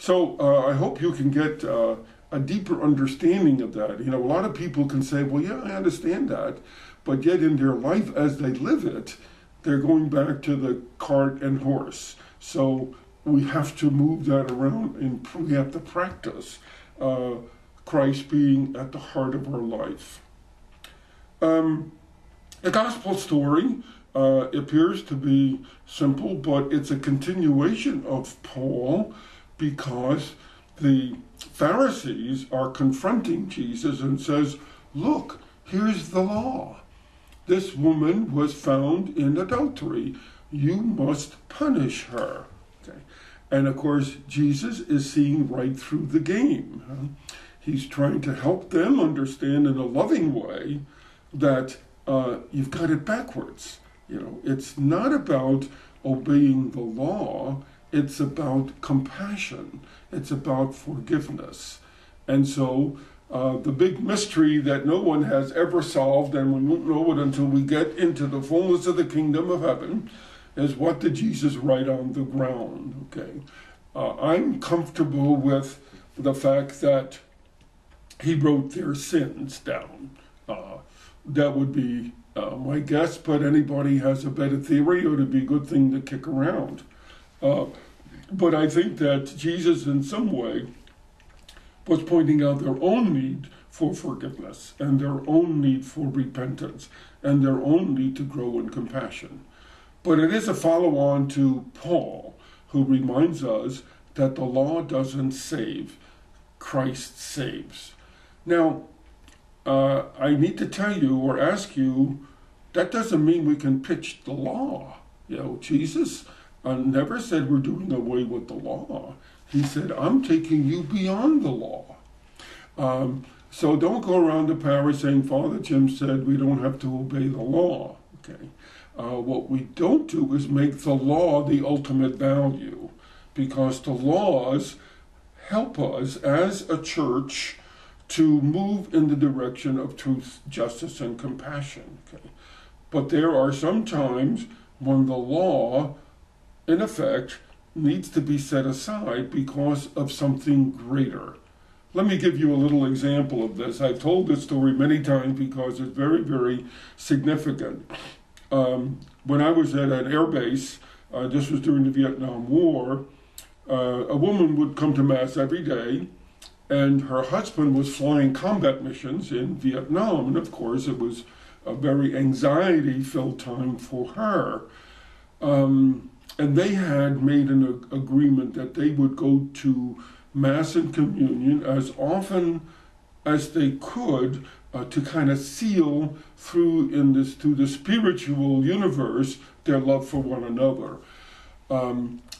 So I hope you can get a deeper understanding of that. A lot of people can say, well, yeah, I understand that, but yet in their life as they live it, they're going back to the cart and horse. So we have to move that around, and we have to practice Christ being at the heart of our life. The gospel story appears to be simple, but it's a continuation of Paul, because the Pharisees are confronting Jesus and says, look, here's the law. This woman was found in adultery. You must punish her. Okay. And of course, Jesus is seeing right through the game. He's trying to help them understand in a loving way that you've got it backwards. It's not about obeying the law. It's about compassion. It's about forgiveness. And so the big mystery that no one has ever solved, and we won't know it until we get into the fullness of the kingdom of heaven, is what did Jesus write on the ground? Okay, I'm comfortable with the fact that he wrote their sins down. That would be my guess, but anybody has a better theory, it would be a good thing to kick around. But I think that Jesus in some way was pointing out their own need for forgiveness and their own need for repentance and their own need to grow in compassion. But it is a follow-on to Paul, who reminds us that the law doesn't save, Christ saves. Now, I need to tell you or ask you, that doesn't mean we can pitch the law. Jesus never said we're doing away with the law. He said, I'm taking you beyond the law. So don't go around to Paris saying, Father Jim said we don't have to obey the law. Okay. What we don't do is make the law the ultimate value, because the laws help us as a church to move in the direction of truth, justice, and compassion. Okay. But there are some times when the law, in effect, needs to be set aside because of something greater. Let me give you a little example of this. I've told this story many times because it's very, very significant. When I was at an air base, this was during the Vietnam War, a woman would come to Mass every day, and her husband was flying combat missions in Vietnam, and of course it was a very anxiety-filled time for her. And they had made an agreement that they would go to Mass and Communion as often as they could to kind of seal through the spiritual universe their love for one another.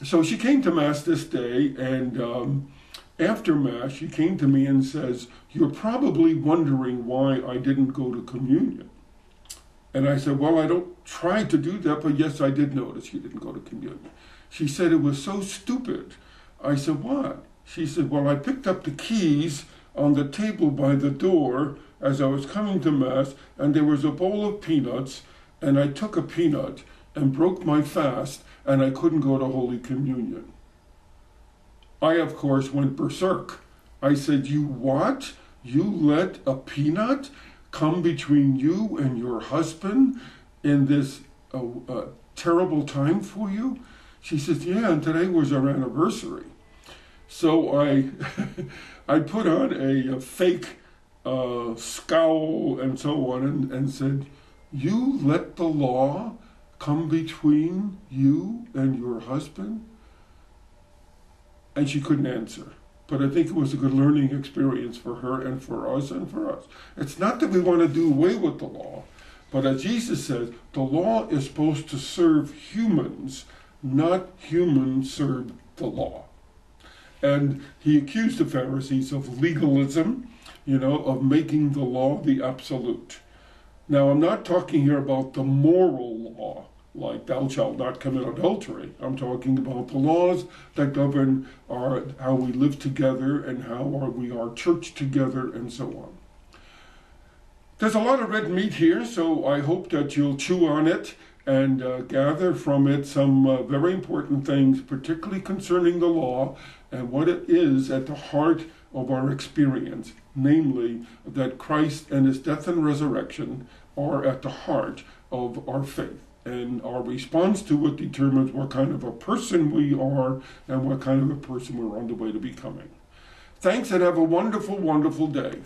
So she came to Mass this day, and after Mass she came to me and says, "You're probably wondering why I didn't go to communion." And I said, well, I don't try to do that, but yes, I did notice you didn't go to communion. She said, it was so stupid. I said, what? She said, well, I picked up the keys on the table by the door as I was coming to Mass, and there was a bowl of peanuts, and I took a peanut and broke my fast, and I couldn't go to Holy Communion. I, of course, went berserk. I said, you what? You let a peanut come between you and your husband in this terrible time for you? She says, yeah, and today was our anniversary. So I put on a fake scowl and so on and said, you let the law come between you and your husband? And she couldn't answer. But I think it was a good learning experience for her and for us and for us. It's not that we want to do away with the law, but as Jesus says, the law is supposed to serve humans, not humans serve the law. And he accused the Pharisees of legalism, of making the law the absolute. Now, I'm not talking here about the moral law, like thou shalt not commit adultery. I'm talking about the laws that govern how we live together and how we are church together and so on. There's a lot of red meat here, so I hope that you'll chew on it and gather from it some very important things, particularly concerning the law and what it is at the heart of our experience, namely that Christ and his death and resurrection are at the heart of our faith. And our response to it determines what kind of a person we are and what kind of a person we're on the way to becoming. Thanks, and have a wonderful, wonderful day.